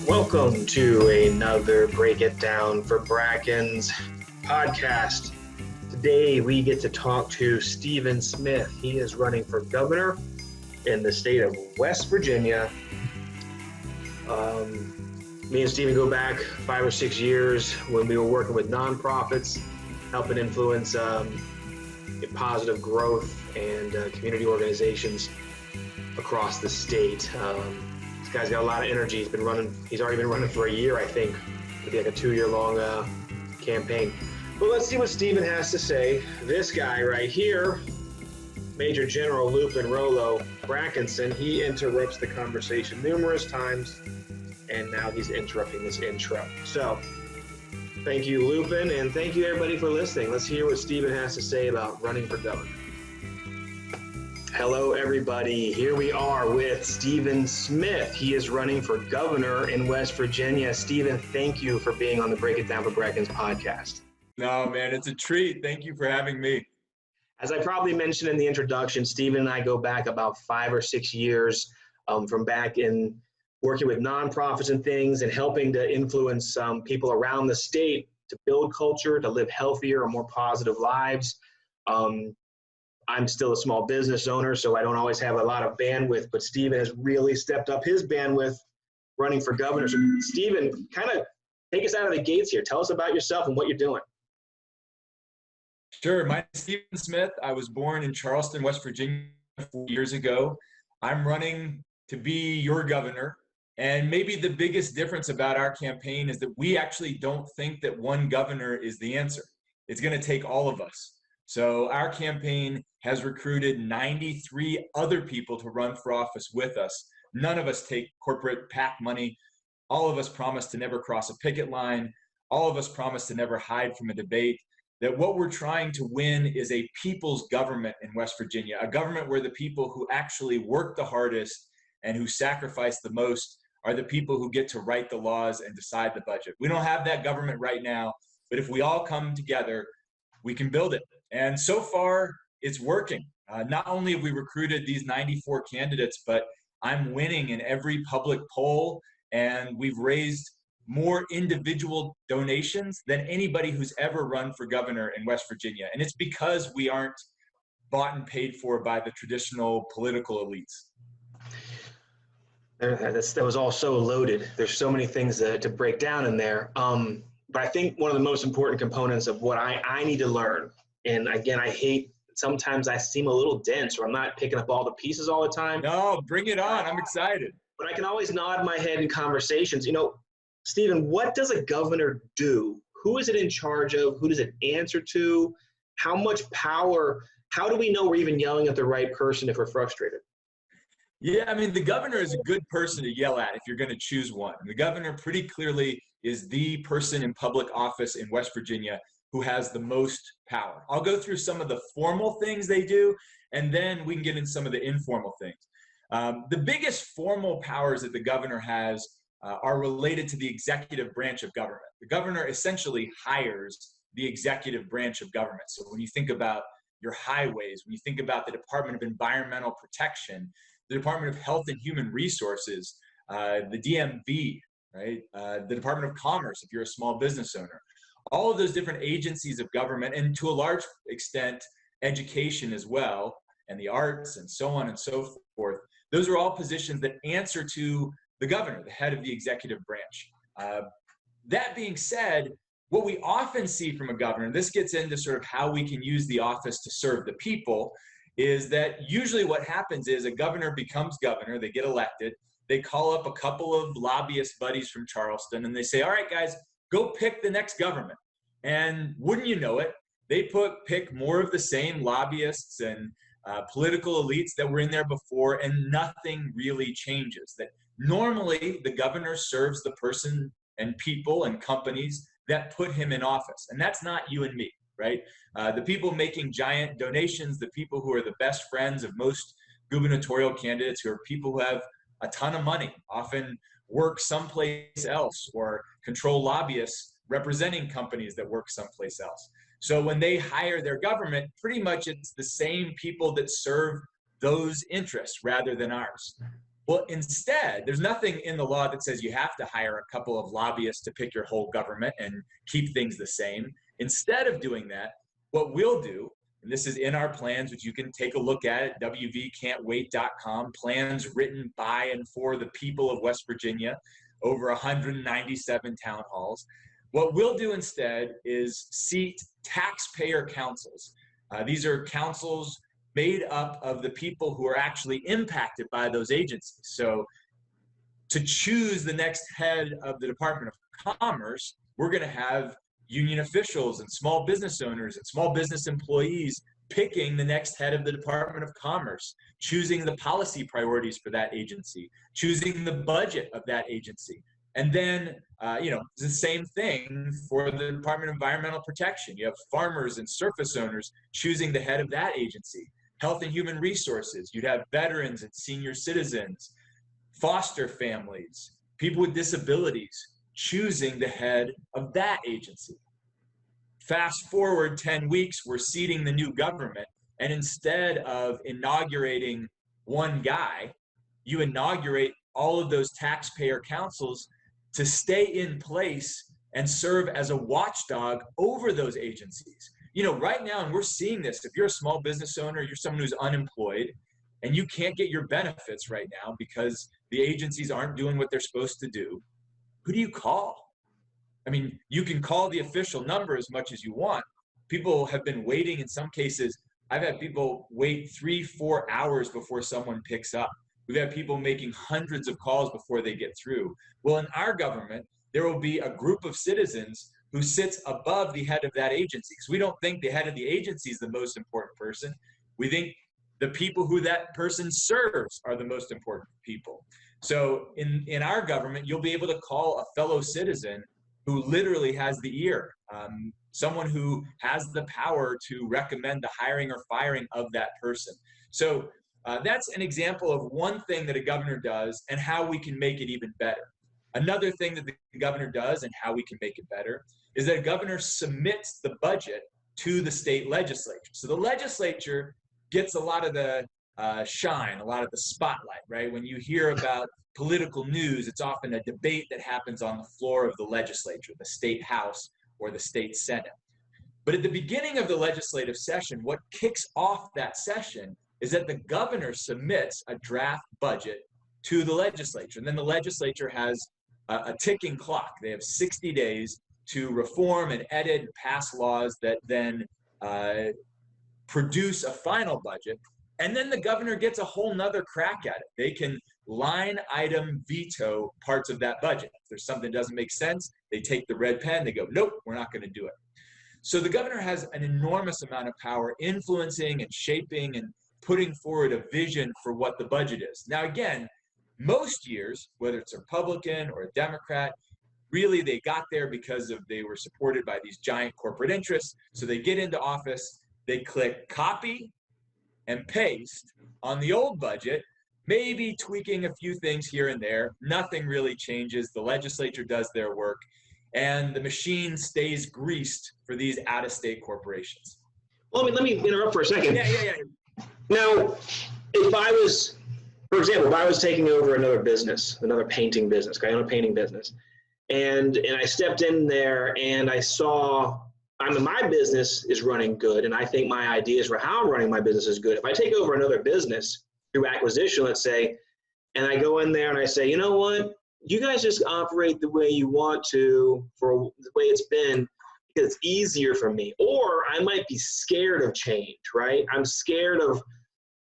Welcome to another Break It Down for Brackens podcast. Today we get to talk to Stephen Smith. He is running for governor in the state of West Virginia. Me and Stephen go back 5 or 6 years when we were working with nonprofits, helping influence positive growth and community organizations across the state. This guy's got a lot of energy. He's already been running for a year, I think. It'll be like a 2-year-long campaign. But let's see what Stephen has to say. This guy right here, Major General Lupin Rollo Brackenson, he interrupts the conversation numerous times, and now he's interrupting this intro. So, thank you, Lupin, and thank you, everybody, for listening. Let's hear what Stephen has to say about running for governor. Hello, everybody. Here we are with Stephen Smith. He is running for governor in West Virginia. Stephen, thank you for being on the Break It Down for Brackens podcast. No, man, it's a treat. Thank you for having me. As I probably mentioned in the introduction, Stephen and I go back about 5 or 6 years from back in working with nonprofits and things and helping to influence people around the state to build culture, to live healthier and more positive lives. I'm still a small business owner, so I don't always have a lot of bandwidth, but Stephen has really stepped up his bandwidth running for governor. So Stephen, kind of take us out of the gates here. Tell us about yourself and what you're doing. Sure. My name is Stephen Smith. I was born in Charleston, West Virginia 4 years ago. I'm running to be your governor. And maybe the biggest difference about our campaign is that we actually don't think that one governor is the answer. It's going to take all of us. So our campaign has recruited 93 other people to run for office with us. None of us take corporate PAC money. All of us promise to never cross a picket line. All of us promise to never hide from a debate. That what we're trying to win is a people's government in West Virginia, a government where the people who actually work the hardest and who sacrifice the most are the people who get to write the laws and decide the budget. We don't have that government right now, but if we all come together, we can build it. And so far, it's working. Not only have we recruited these 94 candidates, but I'm winning in every public poll, and we've raised more individual donations than anybody who's ever run for governor in West Virginia. And it's because we aren't bought and paid for by the traditional political elites. That was all so loaded. There's so many things to break down in there. But I think one of the most important components of what I need to learn, and again, sometimes I seem a little dense or I'm not picking up all the pieces all the time. No, bring it on. I'm excited. But I can always nod my head in conversations. You know, Stephen, what does a governor do? Who is it in charge of? Who does it answer to? How much power? How do we know we're even yelling at the right person if we're frustrated? Yeah, I mean, the governor is a good person to yell at if you're going to choose one. The governor pretty clearly is the person in public office in West Virginia who has the most power. I'll go through some of the formal things they do, and then we can get into some of the informal things. The biggest formal powers that the governor has are related to the executive branch of government. The governor essentially hires the executive branch of government. So when you think about your highways, when you think about the Department of Environmental Protection, the Department of Health and Human Resources, the DMV, right? The Department of Commerce, if you're a small business owner, all of those different agencies of government, and to a large extent, education as well, and the arts, and so on and so forth. Those are all positions that answer to the governor, the head of the executive branch. That being said, what we often see from a governor, and this gets into sort of how we can use the office to serve the people, is that usually what happens is a governor becomes governor, they get elected, they call up a couple of lobbyist buddies from Charleston, and they say, all right, guys, go pick the next government. And wouldn't you know it, they pick more of the same lobbyists and political elites that were in there before, and nothing really changes. That normally the governor serves the person and people and companies that put him in office. And that's not you and me, right? The people making giant donations, the people who are the best friends of most gubernatorial candidates, who are people who have a ton of money, often work someplace else or control lobbyists representing companies that work someplace else. So when they hire their government, pretty much it's the same people that serve those interests rather than ours. Well, instead, there's nothing in the law that says you have to hire a couple of lobbyists to pick your whole government and keep things the same. Instead of doing that, what we'll do, and this is in our plans, which you can take a look at wvcan'twait.com, plans written by and for the people of West Virginia, over 197 town halls. What we'll do instead is seat taxpayer councils. These are councils made up of the people who are actually impacted by those agencies. So to choose the next head of the Department of Commerce, we're going to have union officials and small business owners and small business employees picking the next head of the Department of Commerce, choosing the policy priorities for that agency, choosing the budget of that agency. And then, it's the same thing for the Department of Environmental Protection. You have farmers and surface owners choosing the head of that agency. Health and Human Resources, you'd have veterans and senior citizens, foster families, people with disabilities choosing the head of that agency. Fast forward 10 weeks, we're seating the new government, and instead of inaugurating one guy, you inaugurate all of those taxpayer councils to stay in place and serve as a watchdog over those agencies. Right now, and we're seeing this, if you're a small business owner, you're someone who's unemployed, and you can't get your benefits right now because the agencies aren't doing what they're supposed to do, who do you call? I mean, you can call the official number as much as you want. People have been waiting. In some cases, I've had people wait 3-4 hours before someone picks up. We've had people making hundreds of calls before they get through. Well, in our government, there will be a group of citizens who sits above the head of that agency. Because we don't think the head of the agency is the most important person. We think the people who that person serves are the most important people. So in our government, you'll be able to call a fellow citizen who literally has the ear, someone who has the power to recommend the hiring or firing of that person. So that's an example of one thing that a governor does and how we can make it even better. Another thing that the governor does and how we can make it better is that a governor submits the budget to the state legislature. So the legislature gets a lot of the shine, a lot of the spotlight, right? When you hear about political news, it's often a debate that happens on the floor of the legislature, the state house or the state senate. But at the beginning of the legislative session, what kicks off that session is that the governor submits a draft budget to the legislature. And then the legislature has a ticking clock. They have 60 days to reform and edit and pass laws that then produce a final budget. And then the governor gets a whole nother crack at it. They can line item veto parts of that budget. If there's something that doesn't make sense, they take the red pen, they go, nope, we're not going to do it. So the governor has an enormous amount of power influencing and shaping and putting forward a vision for what the budget is. Now, again, most years, whether it's a Republican or a Democrat, really they got there because they were supported by these giant corporate interests. So they get into office, they click copy and paste on the old budget, maybe tweaking a few things here and there. Nothing really changes. The legislature does their work, and the machine stays greased for these out-of-state corporations. Well, let me interrupt for a second. Yeah. Now, if I was, for example, if I was taking over another business, another painting business, I own a painting business, and I stepped in there and I saw, my business is running good, and I think my ideas for how I'm running my business is good. If I take over another business through acquisition, let's say, and I go in there and I say, you know what, you guys just operate the way you want to for the way it's been because it's easier for me. Or I might be scared of change, right? I'm scared of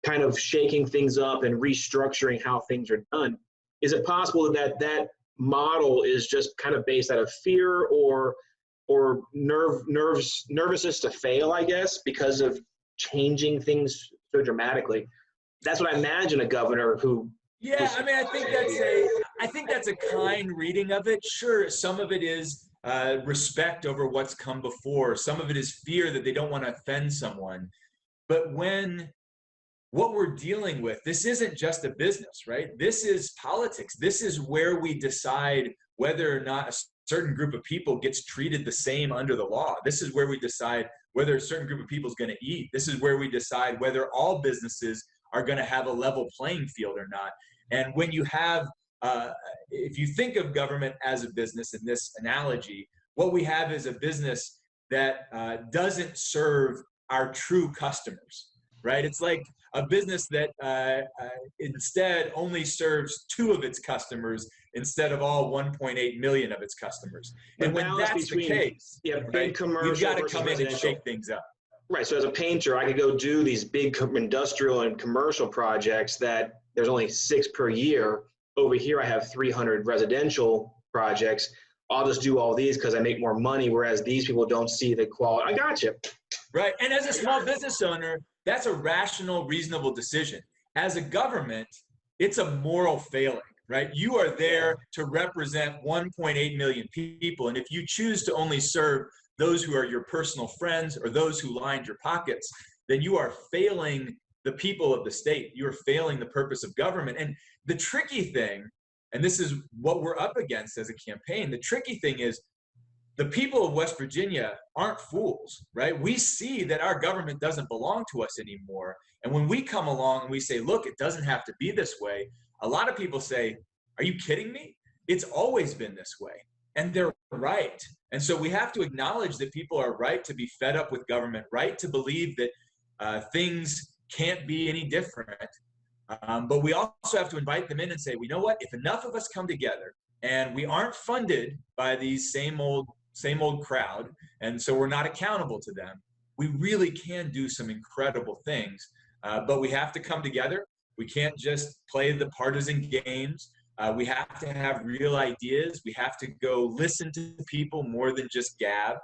kind of shaking things up and restructuring how things are done. Is it possible that model is just kind of based out of fear or nervousness to fail, I guess, because of changing things so dramatically? That's what I imagine a governor who. Yeah, I think that's a kind reading of it. Sure, some of it is respect over what's come before. Some of it is fear that they don't want to offend someone. But what we're dealing with, this isn't just a business, right? This is politics. This is where we decide whether or not a certain group of people gets treated the same under the law. This is where we decide whether a certain group of people is going to eat. This is where we decide whether all businesses are going to have a level playing field or not. And when you have, if you think of government as a business in this analogy, what we have is a business that doesn't serve our true customers, right? It's like a business that instead only serves 2 of its customers instead of all 1.8 million of its customers. And when that's the case, big right, commercial, you've got to versus come in and residential. shake things up. Right. So as a painter, I could go do these big industrial and commercial projects that there's only 6 per year. Over here, I have 300 residential projects. I'll just do all these because I make more money, whereas these people don't see the quality. I got you. Right. And as a small business owner, that's a rational, reasonable decision. As a government, it's a moral failing, right? You are there to represent 1.8 million people. And if you choose to only serve those who are your personal friends or those who lined your pockets, then you are failing the people of the state. You are failing the purpose of government. And the tricky thing, and this is what we're up against as a campaign, the tricky thing is the people of West Virginia aren't fools, right? We see that our government doesn't belong to us anymore. And when we come along and we say, look, it doesn't have to be this way, a lot of people say, are you kidding me? It's always been this way. And they're right. And so we have to acknowledge that people are right to be fed up with government, right to believe that things can't be any different. But we also have to invite them in and say, you know what, if enough of us come together and we aren't funded by these same old crowd, and so we're not accountable to them, we really can do some incredible things. But we have to come together. We can't just play the partisan games. We have to have real ideas. We have to go listen to people more than just gab.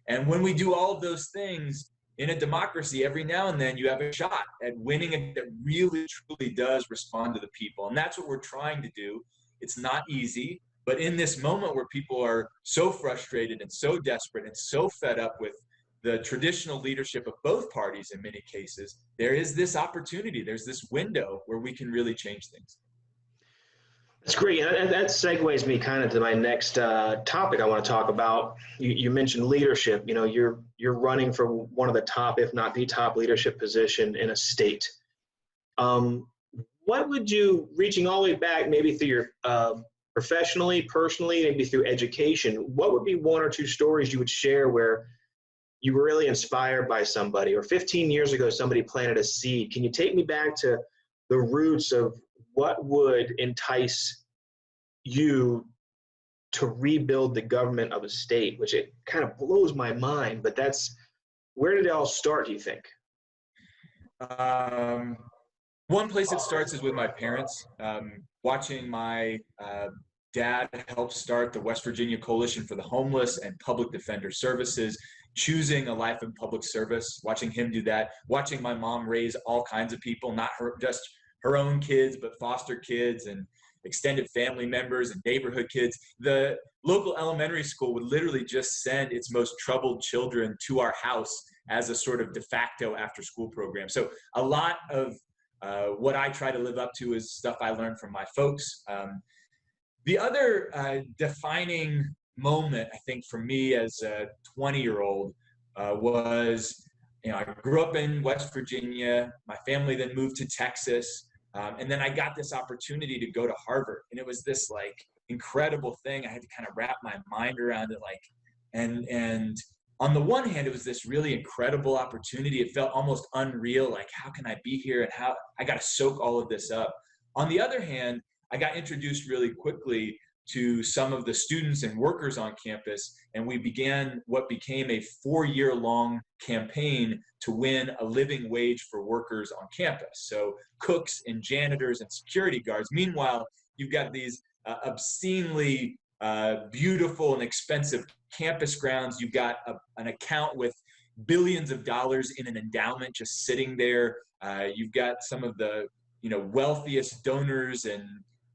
And when we do all of those things in a democracy, every now and then you have a shot at winning it that really, truly does respond to the people. And that's what we're trying to do. It's not easy, but in this moment where people are so frustrated and so desperate and so fed up with the traditional leadership of both parties in many cases, there is this opportunity. There's this window where we can really change things. That's great. And that segues me kind of to my next topic I want to talk about. You mentioned leadership. You know, you're running for one of the top, if not the top leadership position in a state. What would you, reaching all the way back, maybe through your professionally, personally, maybe through education, what would be 1 or 2 stories you would share where you were really inspired by somebody, or 15 years ago, somebody planted a seed? Can you take me back to the roots of what would entice you to rebuild the government of a state, which it kind of blows my mind, but where did it all start, do you think? One place it starts is with my parents. Watching my dad help start the West Virginia Coalition for the Homeless and Public Defender Services, choosing a life in public service, watching him do that, watching my mom raise all kinds of people, not just her own kids, but foster kids and extended family members and neighborhood kids. The local elementary school would literally just send its most troubled children to our house as a sort of de facto after school program. So a lot of what I try to live up to is stuff I learned from my folks. The other defining moment, I think, for me as a 20-year-old was, I grew up in West Virginia. My family then moved to Texas. And then I got this opportunity to go to Harvard. And it was this like incredible thing. I had to kind of wrap my mind around it. And on the one hand, it was this really incredible opportunity. It felt almost unreal. Like, how can I be here? And how I got to soak all of this up. On the other hand, I got introduced really quickly to some of the students and workers on campus, and we began what became a 4-year-long campaign to win a living wage for workers on campus. So cooks and janitors and security guards. Meanwhile, you've got these obscenely beautiful and expensive campus grounds. You've got an account with billions of dollars in an endowment just sitting there. You've got some of the wealthiest donors and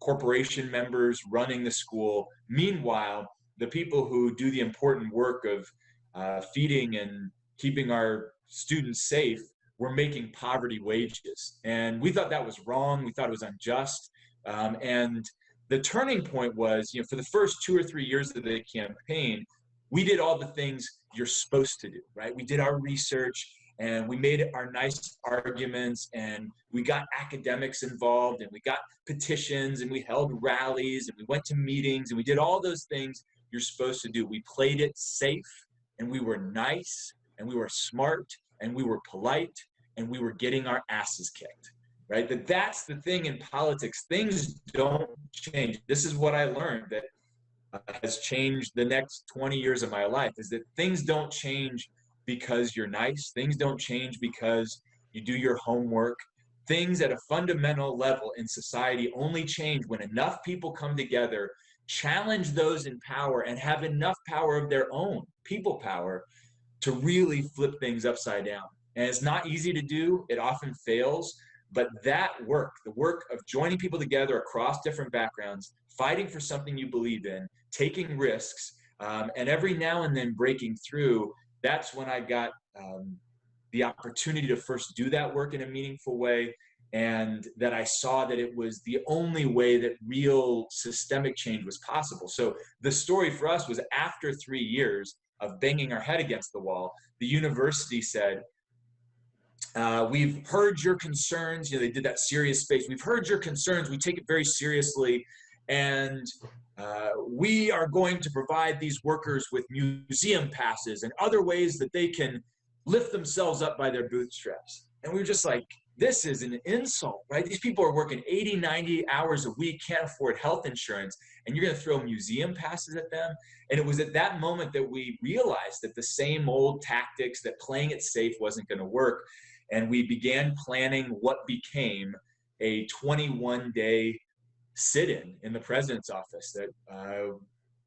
corporation members running the school. Meanwhile, the people who do the important work of feeding and keeping our students safe were making poverty wages. And we thought that was wrong. We thought it was unjust. And the turning point was, for the first 2 or 3 years of the campaign, we did all the things you're supposed to do, right? We did our research and we made our nice arguments, and we got academics involved, and we got petitions, and we held rallies, and we went to meetings, and we did all those things you're supposed to do. We played it safe, and we were nice, and we were smart, and we were polite, and we were getting our asses kicked, right? That's the thing in politics. Things don't change. This is what I learned that has changed the next 20 years of my life, is that things don't change because you're nice. Things don't change because you do your homework. Things at a fundamental level in society only change when enough people come together, challenge those in power, and have enough power of their own, people power, to really flip things upside down. And it's not easy to do. It often fails. But that work, the work of joining people together across different backgrounds, fighting for something you believe in, taking risks, and every now and then breaking through, that's when I got the opportunity to first do that work in a meaningful way, and that I saw that it was the only way that real systemic change was possible. So the story for us was, after 3 years of banging our head against the wall, the university said, we've heard your concerns. They did that serious space. We've heard your concerns. We take it very seriously. And we are going to provide these workers with museum passes and other ways that they can lift themselves up by their bootstraps. And we were just like, this is an insult, right? These people are working 80, 90 hours a week, can't afford health insurance, and you're going to throw museum passes at them? And it was at that moment that we realized that the same old tactics, that playing it safe wasn't going to work. And we began planning what became a 21-day sit-in in the president's office that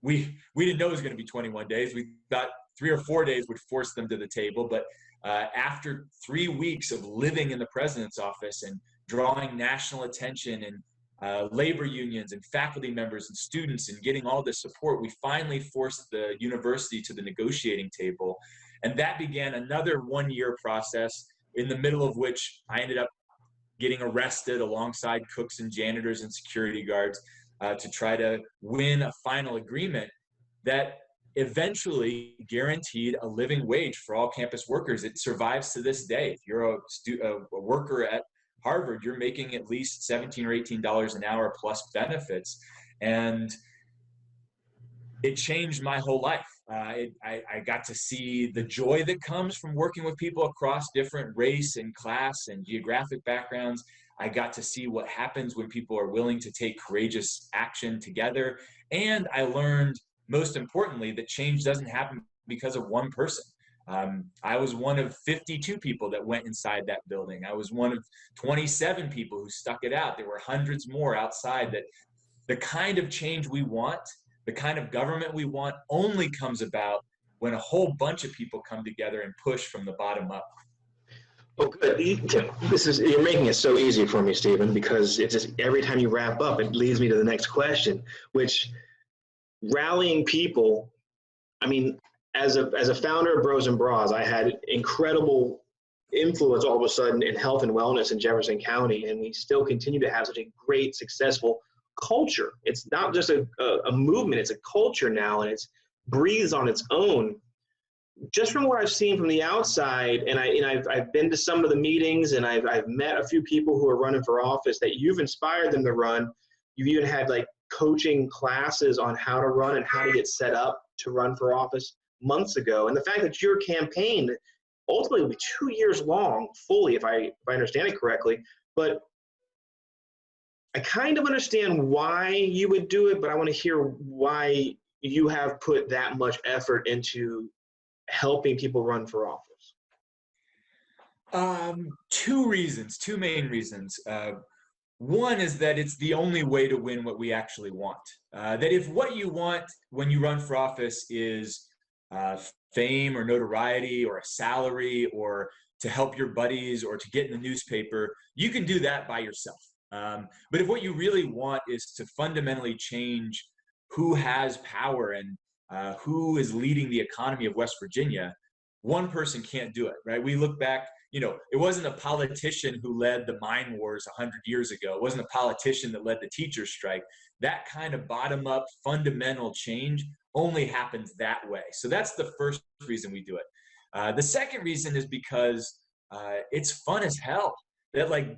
we didn't know it was going to be 21 days. We thought 3 or 4 days would force them to the table. But after 3 weeks of living in the president's office and drawing national attention, and labor unions and faculty members and students, and getting all this support, we finally forced the university to the negotiating table. And that began another 1-year process, in the middle of which I ended up getting arrested alongside cooks and janitors and security guards to try to win a final agreement that eventually guaranteed a living wage for all campus workers. It survives to this day. If you're a worker at Harvard, you're making at least $17 or $18 an hour plus benefits. And it changed my whole life. I got to see the joy that comes from working with people across different race and class and geographic backgrounds. I got to see what happens when people are willing to take courageous action together. And I learned, most importantly, that change doesn't happen because of one person. I was one of 52 people that went inside that building. I was one of 27 people who stuck it out. There were hundreds more outside. That the kind of change we want, the kind of government we want, only comes about when a whole bunch of people come together and push from the bottom up. Oh, good. You're making it so easy for me, Stephen, because it's just every time you wrap up, it leads me to the next question, which, rallying people. I mean, as a founder of Bros and Bras, I had incredible influence all of a sudden in health and wellness in Jefferson County, and we still continue to have such a great, successful culture. It's not just a movement, it's a culture now, and it's breathes on its own. Just from what I've seen from the outside, and I've been to some of the meetings, and I've met a few people who are running for office that you've inspired them to run. You've even had like coaching classes on how to run and how to get set up to run for office months ago. And the fact that your campaign ultimately will be 2 years long, fully, if I understand it correctly. But I kind of understand why you would do it, but I want to hear why you have put that much effort into helping people run for office. Two main reasons. One is that it's the only way to win what we actually want. That if what you want when you run for office is fame or notoriety or a salary or to help your buddies or to get in the newspaper, you can do that by yourself. But if what you really want is to fundamentally change who has power and who is leading the economy of West Virginia, one person can't do it, right? We look back, it wasn't a politician who led the mine wars 100 years ago. It wasn't a politician that led the teachers' strike. That kind of bottom-up fundamental change only happens that way. So that's the first reason we do it. The second reason is because it's fun as hell. That like,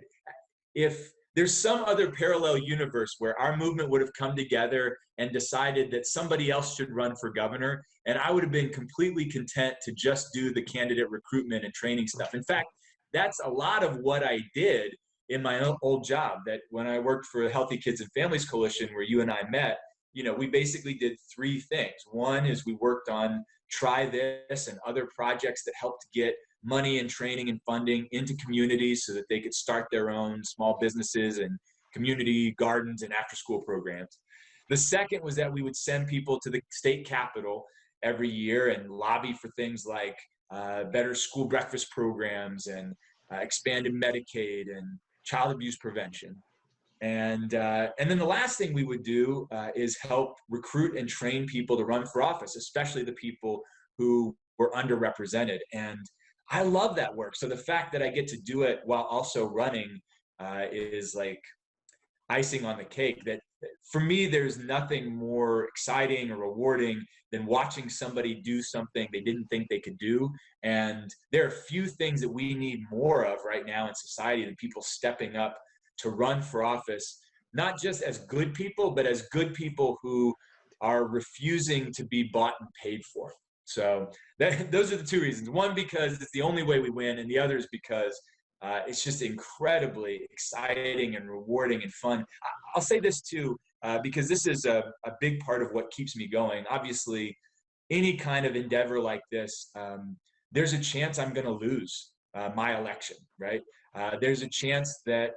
if there's some other parallel universe where our movement would have come together and decided that somebody else should run for governor, and I would have been completely content to just do the candidate recruitment and training stuff. In fact, that's a lot of what I did in my old job. That when I worked for the Healthy Kids and Families Coalition, where you and I met, we basically did three things. One is we worked on Try This and other projects that helped get money and training and funding into communities so that they could start their own small businesses and community gardens and after school programs. The second was that we would send people to the state capitol every year and lobby for things like better school breakfast programs and expanded Medicaid and child abuse prevention. And then the last thing we would do is help recruit and train people to run for office, especially the people who were underrepresented. And I love that work. So the fact that I get to do it while also running is like icing on the cake. That for me, there's nothing more exciting or rewarding than watching somebody do something they didn't think they could do. And there are few things that we need more of right now in society than people stepping up to run for office, not just as good people, but as good people who are refusing to be bought and paid for. So those are the two reasons. One, because it's the only way we win, and the other is because it's just incredibly exciting and rewarding and fun. I'll say this too, because this is a big part of what keeps me going. Obviously, any kind of endeavor like this, there's a chance I'm going to lose my election, right? There's a chance that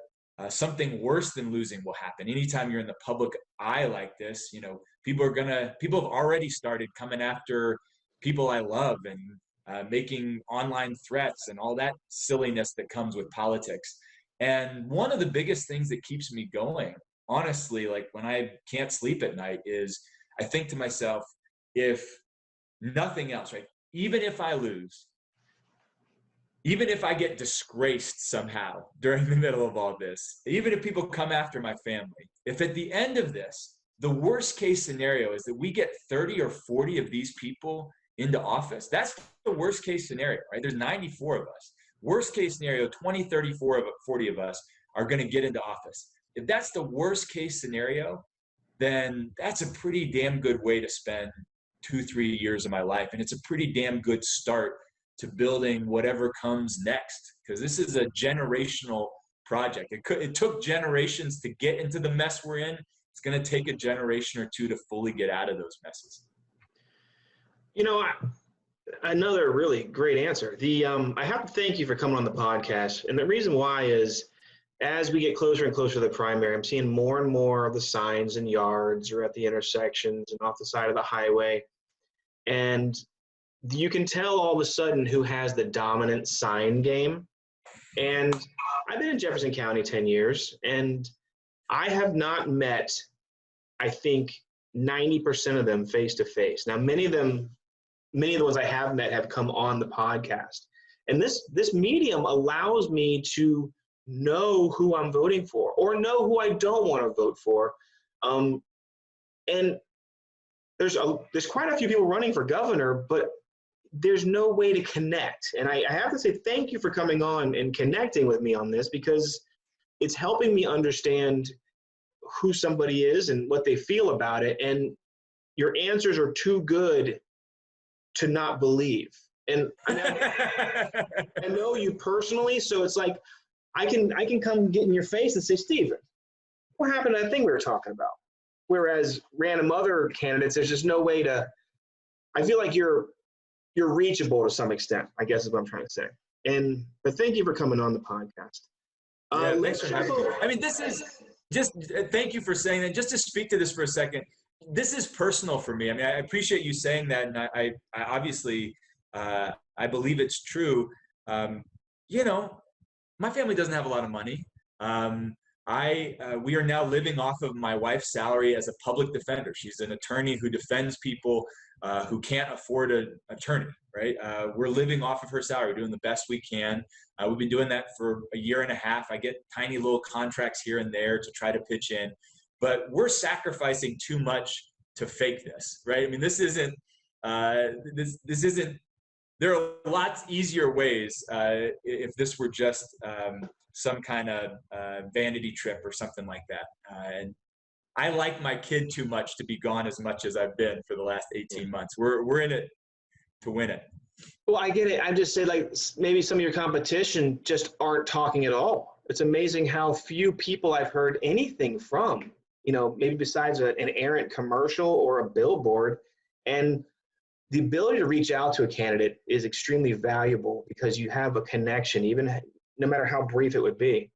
something worse than losing will happen. Anytime you're in the public eye like this, people have already started coming after people I love and making online threats and all that silliness that comes with politics. And one of the biggest things that keeps me going, honestly, like when I can't sleep at night, is I think to myself, if nothing else, right? Even if I lose, even if I get disgraced somehow during the middle of all this, even if people come after my family, if at the end of this, the worst case scenario is that we get 30 or 40 of these people into office, that's the worst case scenario, right? There's 94 of us. Worst case scenario, 20, 30, 40 of us are going to get into office. If that's the worst case scenario, then that's a pretty damn good way to spend 2-3 years of my life. And it's a pretty damn good start to building whatever comes next, because this is a generational project. It took generations to get into the mess we're in. It's going to take a generation or two to fully get out of those messes. Another really great answer. I have to thank you for coming on the podcast. And the reason why is, as we get closer and closer to the primary, I'm seeing more and more of the signs in yards or at the intersections and off the side of the highway. And you can tell all of a sudden who has the dominant sign game. And I've been in Jefferson County 10 years, and I have not met, I think, 90% of them face to face. Now, many of the ones I have met have come on the podcast. And this medium allows me to know who I'm voting for or know who I don't want to vote for. And there's quite a few people running for governor, but there's no way to connect. And I have to say thank you for coming on and connecting with me on this, because it's helping me understand who somebody is and what they feel about it. And your answers are too good to not believe. And I know you personally, so it's like I can come get in your face and say, Stephen, what happened to that thing we were talking about? Whereas random other candidates, there's just no way to. I feel like you're reachable to some extent, I guess is what I'm trying to say. But thank you for coming on the podcast. Yeah, thanks for having me. I mean, this is just, thank you for saying that. Just to speak to this for a second, this is personal for me. I mean, I appreciate you saying that, and I obviously, I believe it's true. My family doesn't have a lot of money. We are now living off of my wife's salary as a public defender. She's an attorney who defends people who can't afford an attorney, right? We're living off of her salary, doing the best we can. We've been doing that for a year and a half. I get tiny little contracts here and there to try to pitch in, but we're sacrificing too much to fake this, right? I mean, this isn't there are lots easier ways if this were just some kind of vanity trip or something like that. And I like my kid too much to be gone as much as I've been for the last 18 months. We're in it to win it. Well, I get it. I just say, like, maybe some of your competition just aren't talking at all. It's amazing how few people I've heard anything from, maybe besides an errant commercial or a billboard. And the ability to reach out to a candidate is extremely valuable because you have a connection, even no matter how brief it would be.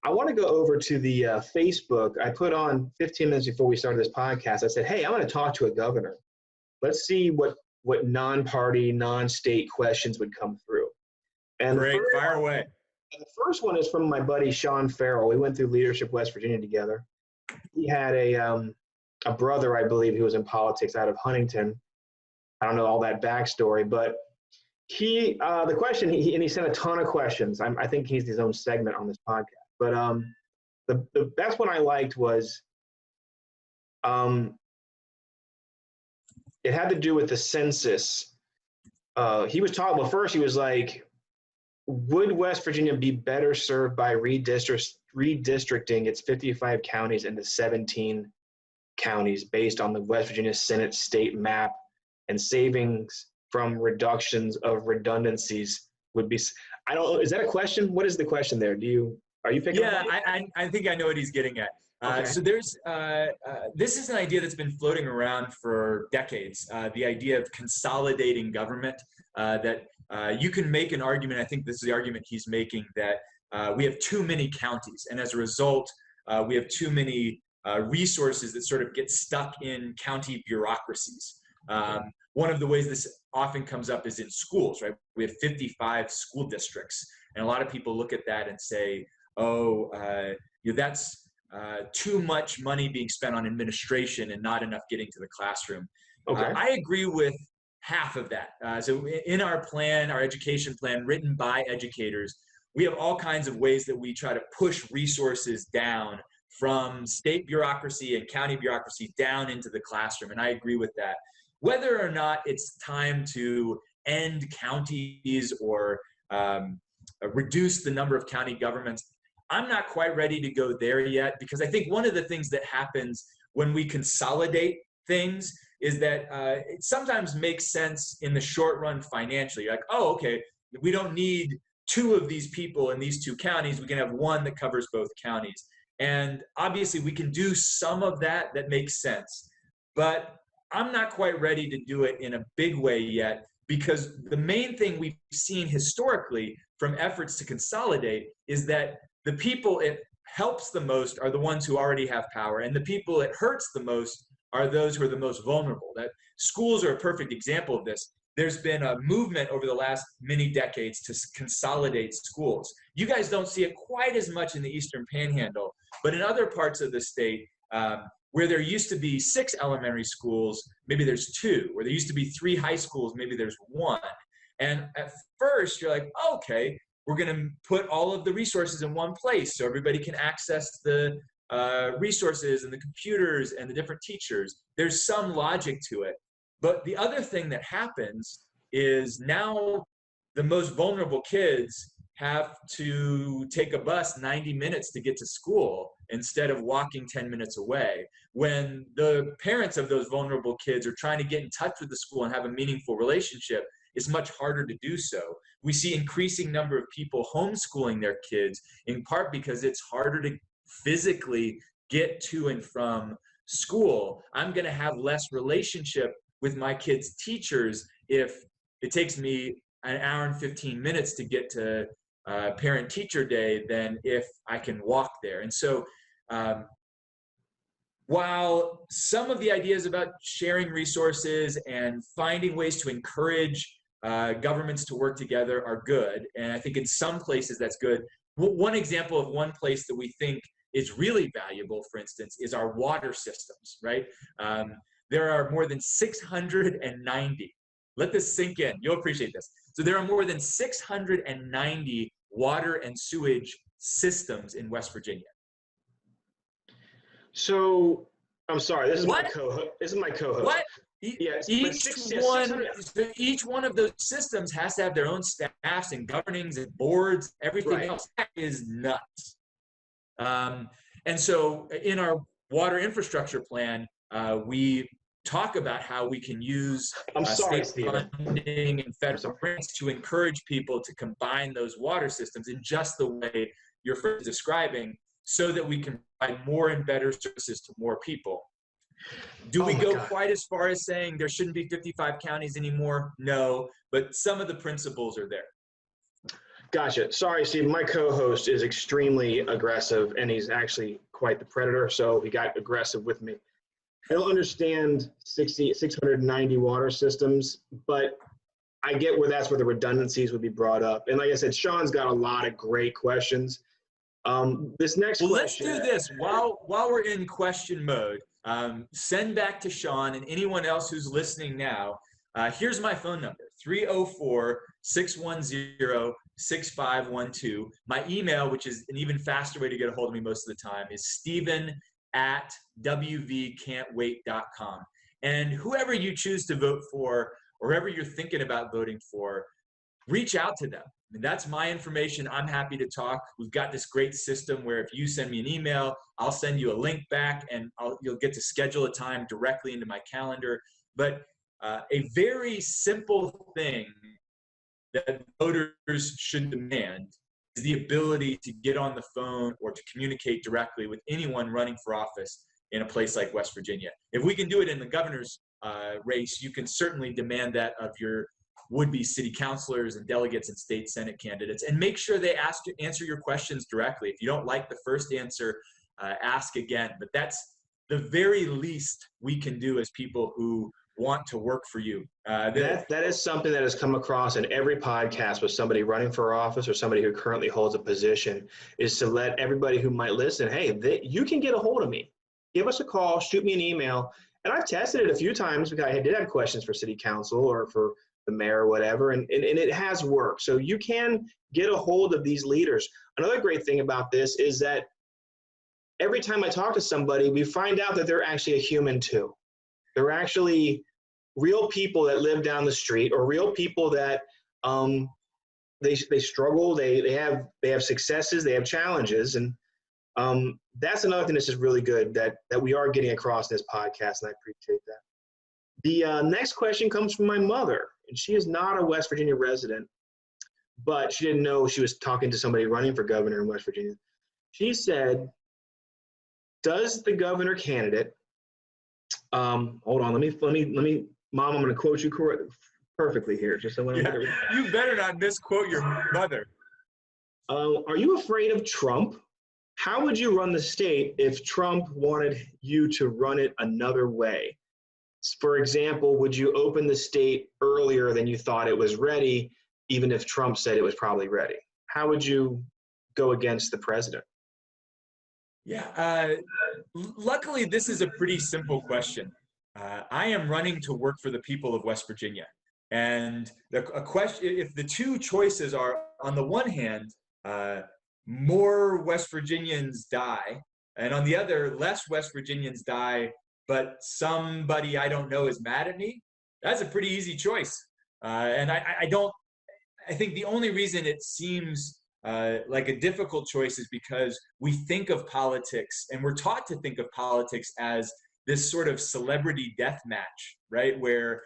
I want to go over to the Facebook. I put on 15 minutes before we started this podcast. I said, hey, I'm going to talk to a governor. Let's see what non-party, non-state questions would come through. And great, fire away. And the first one is from my buddy Sean Farrell. We went through Leadership West Virginia together. He had a brother, I believe, who was in politics out of Huntington. I don't know all that backstory, but the question, he sent a ton of questions. I think he's his own segment on this podcast. But the best one I liked was, it had to do with the census. He was talking, well, first he was like, would West Virginia be better served by redistricting its 55 counties into 17 counties based on the West Virginia Senate state map, and savings from reductions of redundancies would be, I don't know, is that a question? What is the question there? Are you picking up? Yeah, I think I know what he's getting at. Okay. So there's, this is an idea that's been floating around for decades, the idea of consolidating government, that you can make an argument, I think this is the argument he's making, that we have too many counties, and as a result, we have too many resources that sort of get stuck in county bureaucracies. One of the ways this often comes up is in schools, right? We have 55 school districts, and a lot of people look at that and say, oh, that's too much money being spent on administration and not enough getting to the classroom. Okay. I agree with half of that. So in our plan, our education plan written by educators, we have all kinds of ways that we try to push resources down from state bureaucracy and county bureaucracy down into the classroom. And I agree with that. Whether or not it's time to end counties or reduce the number of county governments, I'm not quite ready to go there yet, because I think one of the things that happens when we consolidate things is that it sometimes makes sense in the short run financially. You're like, oh, okay, we don't need two of these people in these two counties. We can have one that covers both counties. And obviously we can do some of that makes sense. But I'm not quite ready to do it in a big way yet, because the main thing we've seen historically from efforts to consolidate is that the people it helps the most are the ones who already have power, and the people it hurts the most are those who are the most vulnerable. That schools are a perfect example of this. There's been a movement over the last many decades to consolidate schools. You guys don't see it quite as much in the Eastern Panhandle, but in other parts of the state, where there used to be 6 elementary schools, maybe there's 2. Where there used to be 3 high schools, maybe there's 1. And at first you're like, oh, okay, we're going to put all of the resources in one place so everybody can access the resources and the computers and the different teachers. There's some logic to it. But the other thing that happens is now the most vulnerable kids have to take a bus 90 minutes to get to school instead of walking 10 minutes away. When the parents of those vulnerable kids are trying to get in touch with the school and have a meaningful relationship, it's much harder to do so. We see increasing number of people homeschooling their kids, in part because it's harder to physically get to and from school. I'm going to have less relationship with my kids' teachers if it takes me an hour and 15 minutes to get to parent-teacher day than if I can walk there. And so while some of the ideas about sharing resources and finding ways to encourage governments to work together are good, and I think in some places that's good. One example of one place that we think is really valuable, for instance, is our water systems, right? There are more than 690. Let this sink in. You'll appreciate this. So there are more than 690 water and sewage systems in West Virginia. So I'm sorry, this is my co-host. What? Yes, each one of those systems has to have their own staffs and governings and boards, everything else. That is nuts. And so in our water infrastructure plan, we talk about how we can use state funding and federal grants to encourage people to combine those water systems in just the way you're first describing, so that we can provide more and better services to more people. Do we go quite as far as saying there shouldn't be 55 counties anymore? No, but some of the principles are there. Gotcha. Sorry, Steve. My co-host is extremely aggressive, and he's actually quite the predator, so he got aggressive with me. He'll understand 690 water systems, but I get where that's where the redundancies would be brought up. And like I said, Sean's got a lot of great questions. This next question. Let's do this while we're in question mode. Send back to Sean and anyone else who's listening now. Here's my phone number, 304-610-6512. My email, which is an even faster way to get a hold of me most of the time, is steven@wvcantwait.com. And whoever you choose to vote for, or whoever you're thinking about voting for, reach out to them. I mean, that's my information. I'm happy to talk. We've got this great system where if you send me an email, I'll send you a link back, and you'll get to schedule a time directly into my calendar. But a very simple thing that voters should demand is the ability to get on the phone or to communicate directly with anyone running for office in a place like West Virginia. If we can do it in the governor's race, you can certainly demand that of your would-be city councilors and delegates and state senate candidates, and make sure they answer your questions directly. If you don't like the first answer, ask again. But that's the very least we can do as people who want to work for you. That is something that has come across in every podcast with somebody running for office or somebody who currently holds a position, is to let everybody who might listen, hey, you can get a hold of me. Give us a call, shoot me an email. And I've tested it a few times because I did have questions for city council or for the mayor or whatever, and it has worked. So you can get a hold of these leaders. Another great thing about this is that every time I talk to somebody, we find out that they're actually a human too. They're actually real people that live down the street, or real people that they struggle, they have successes, they have challenges, and that's another thing that's just really good that we are getting across in this podcast, and I appreciate that. The next question comes from my mother, and she is not a West Virginia resident, but she didn't know she was talking to somebody running for governor in West Virginia. She said, does the governor candidate, hold on, let me, Mom, I'm going to quote you perfectly here. Just so you better not misquote your mother. Are you afraid of Trump? How would you run the state if Trump wanted you to run it another way? For example, would you open the state earlier than you thought it was ready, even if Trump said it was probably ready? How would you go against the president? Yeah, luckily, this is a pretty simple question. I am running to work for the people of West Virginia. And a question, if the two choices are, on the one hand, more West Virginians die, and on the other, less West Virginians die, but somebody I don't know is mad at me, that's a pretty easy choice. And I think the only reason it seems like a difficult choice is because we think of politics, and we're taught to think of politics as this sort of celebrity death match, right? Where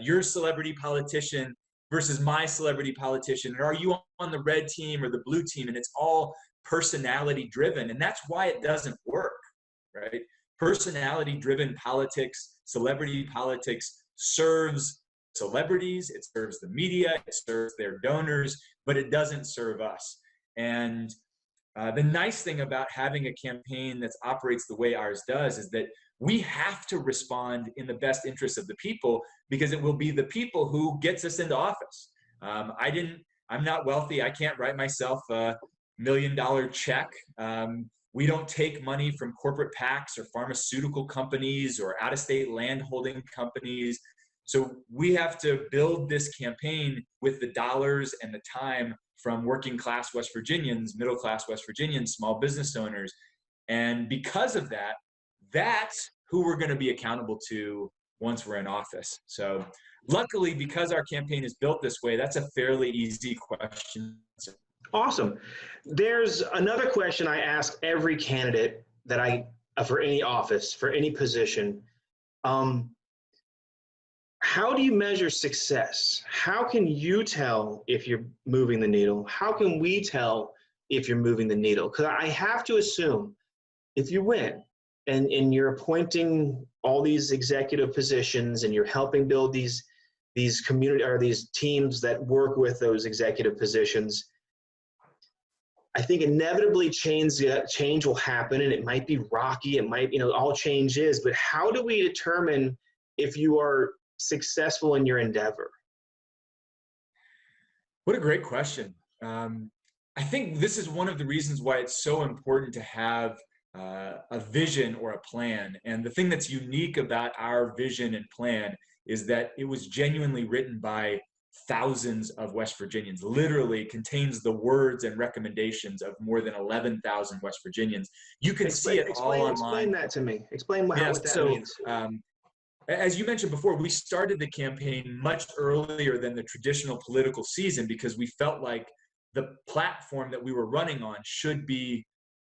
your celebrity politician versus my celebrity politician, and are you on the red team or the blue team? And it's all personality driven, and that's why it doesn't work, right? Personality driven politics, celebrity politics serves celebrities, it serves the media, it serves their donors, but it doesn't serve us. And the nice thing about having a campaign that operates the way ours does is that we have to respond in the best interest of the people, because it will be the people who gets us into office. I'm not wealthy. I can't write myself a $1 million check. We don't take money from corporate PACs or pharmaceutical companies or out-of-state land holding companies. So we have to build this campaign with the dollars and the time from working class West Virginians, middle class West Virginians, small business owners. And because of that, that's who we're going to be accountable to once we're in office. So luckily, because our campaign is built this way, that's a fairly easy question. Awesome. There's another question I ask every candidate that for any office, for any position. How do you measure success? How can you tell if you're moving the needle? How can we tell if you're moving the needle? Because I have to assume if you win and you're appointing all these executive positions and you're helping build these community or these teams that work with those executive positions, I think inevitably change will happen, and it might be rocky. It might, all change is, but how do we determine if you are successful in your endeavor? What a great question. I think this is one of the reasons why it's so important to have a vision or a plan. And the thing that's unique about our vision and plan is that it was genuinely written by thousands of West Virginians, literally contains the words and recommendations of more than 11,000 West Virginians. You can see it all online. Explain that to me. Explain what that means. As you mentioned before, we started the campaign much earlier than the traditional political season because we felt like the platform that we were running on should be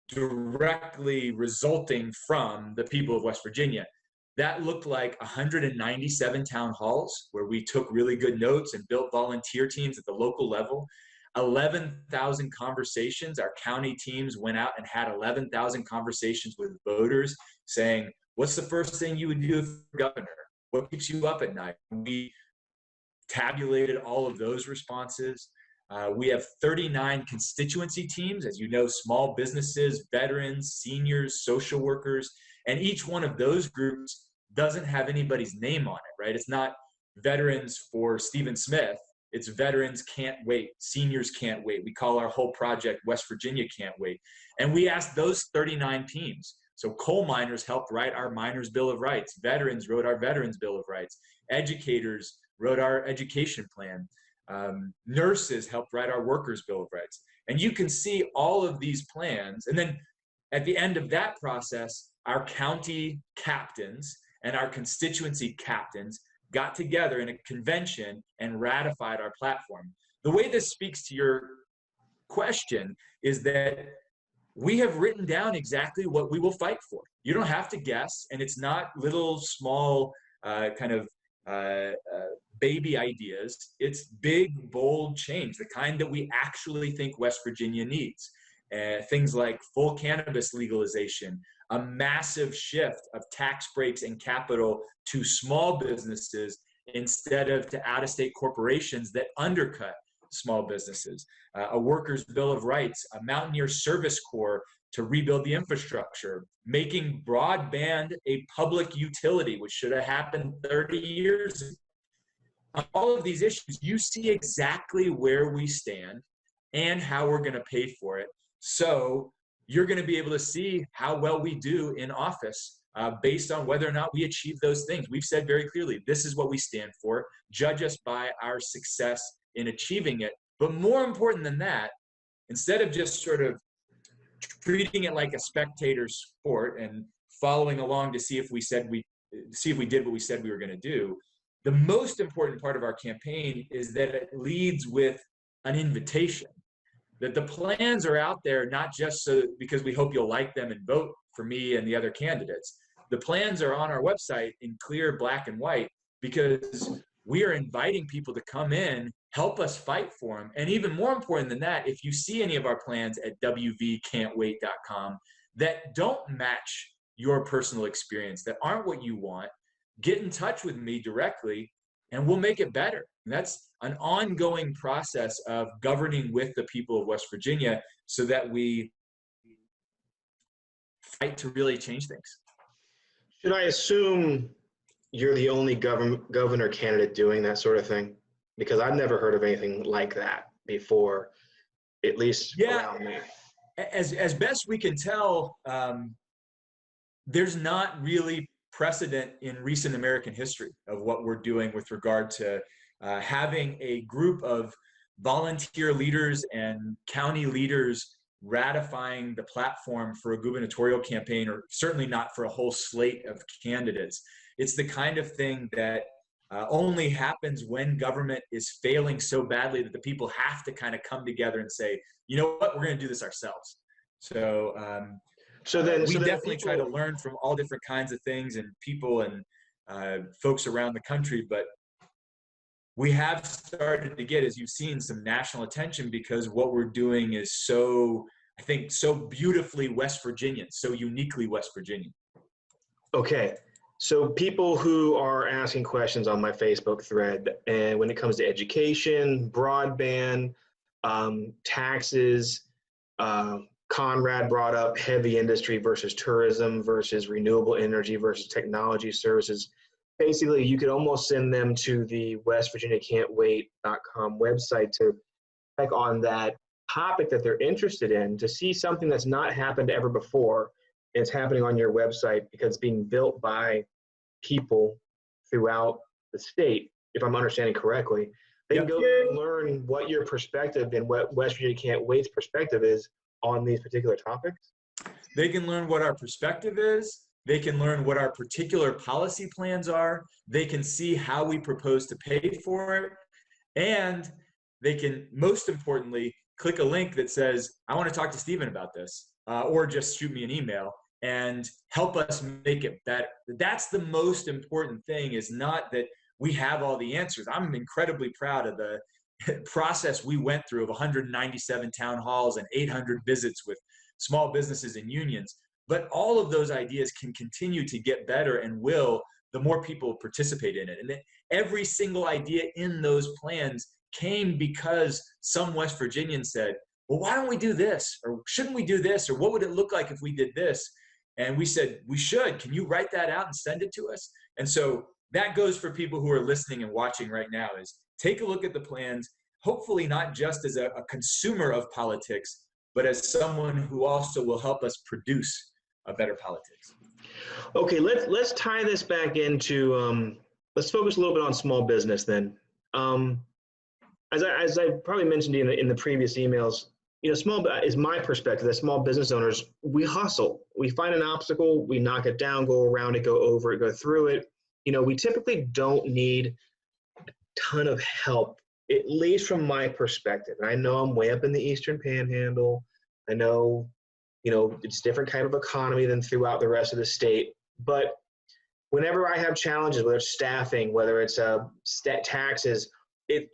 directly resulting from the people of West Virginia. That looked like 197 town halls where we took really good notes and built volunteer teams at the local level. 11,000 conversations. Our county teams went out and had 11,000 conversations with voters saying, what's the first thing you would do if you're governor? What keeps you up at night? We tabulated all of those responses. We have 39 constituency teams, as you know, small businesses, veterans, seniors, social workers, and each one of those groups doesn't have anybody's name on it, right? It's not veterans for Stephen Smith. It's veterans can't wait. Seniors can't wait. We call our whole project West Virginia Can't Wait. And we asked those 39 teams. So coal miners helped write our Miners' Bill of Rights. Veterans wrote our Veterans' Bill of Rights. Educators wrote our education plan. Nurses helped write our Workers' Bill of Rights. And you can see all of these plans. And then at the end of that process, our county captains and our constituency captains got together in a convention and ratified our platform. The way this speaks to your question is that we have written down exactly what we will fight for. You don't have to guess, and it's not little small baby ideas. It's big, bold change, the kind that we actually think West Virginia needs. Things like full cannabis legalization, a massive shift of tax breaks and capital to small businesses instead of to out-of-state corporations that undercut small businesses, a Workers' Bill of Rights, a Mountaineer Service Corps to rebuild the infrastructure, making broadband a public utility, which should have happened 30 years ago. On all of these issues, you see exactly where we stand and how we're going to pay for it. So you're going to be able to see how well we do in office based on whether or not we achieve those things. We've said very clearly, this is what we stand for. Judge us by our success in achieving it. But more important than that, instead of just sort of treating it like a spectator sport and following along to see if we did what we said we were going to do, the most important part of our campaign is that it leads with an invitation. That the plans are out there, not just because we hope you'll like them and vote for me and the other candidates. The plans are on our website in clear black and white because we are inviting people to come in, help us fight for them. And even more important than that, if you see any of our plans at wvcan'twait.com that don't match your personal experience, that aren't what you want, get in touch with me directly and we'll make it better. And that's an ongoing process of governing with the people of West Virginia so that we fight to really change things. Should I assume you're the only governor candidate doing that sort of thing? Because I've never heard of anything like that before, at least around me. As best we can tell, there's not really precedent in recent American history of what we're doing with regard to having a group of volunteer leaders and county leaders ratifying the platform for a gubernatorial campaign, or certainly not for a whole slate of candidates. It's the kind of thing that only happens when government is failing so badly that the people have to kind of come together and say, you know what, we're going to do this ourselves. So we definitely try to learn from all different kinds of things and people and folks around the country, but we have started to get, as you've seen, some national attention because what we're doing is so, I think, so beautifully West Virginian, so uniquely West Virginian. Okay. So people who are asking questions on my Facebook thread, and when it comes to education, broadband, taxes, Conrad brought up heavy industry versus tourism versus renewable energy versus technology services. Basically, you could almost send them to the westvirginiacan'twait.com website to click on that topic that they're interested in to see something that's not happened ever before. And it's happening on your website because it's being built by people throughout the state, if I'm understanding correctly. They can go there and learn what your perspective and what West Virginia Can't Wait's perspective is on these particular topics. They can learn what our perspective is. They can learn what our particular policy plans are. They can see how we propose to pay for it. And they can, most importantly, click a link that says, I want to talk to Stephen about this, or just shoot me an email and help us make it better. That's the most important thing, is not that we have all the answers. I'm incredibly proud of the process we went through of 197 town halls and 800 visits with small businesses and unions. But all of those ideas can continue to get better and will, the more people participate in it. And every single idea in those plans came because some West Virginian said, well, why don't we do this? Or shouldn't we do this? Or what would it look like if we did this? And we said, we should. Can you write that out and send it to us? And so that goes for people who are listening and watching right now, is take a look at the plans, hopefully not just as a consumer of politics, but as someone who also will help us produce a better politics. Okay, let's tie this back into, let's focus a little bit on small business then. As I probably mentioned in the previous emails, small is my perspective that small business owners, we hustle. We find an obstacle, we knock it down, go around it, go over it, go through it. We typically don't need a ton of help, at least from my perspective. And I know I'm way up in the Eastern Panhandle. I know, it's a different kind of economy than throughout the rest of the state. But whenever I have challenges, whether it's staffing, whether it's taxes,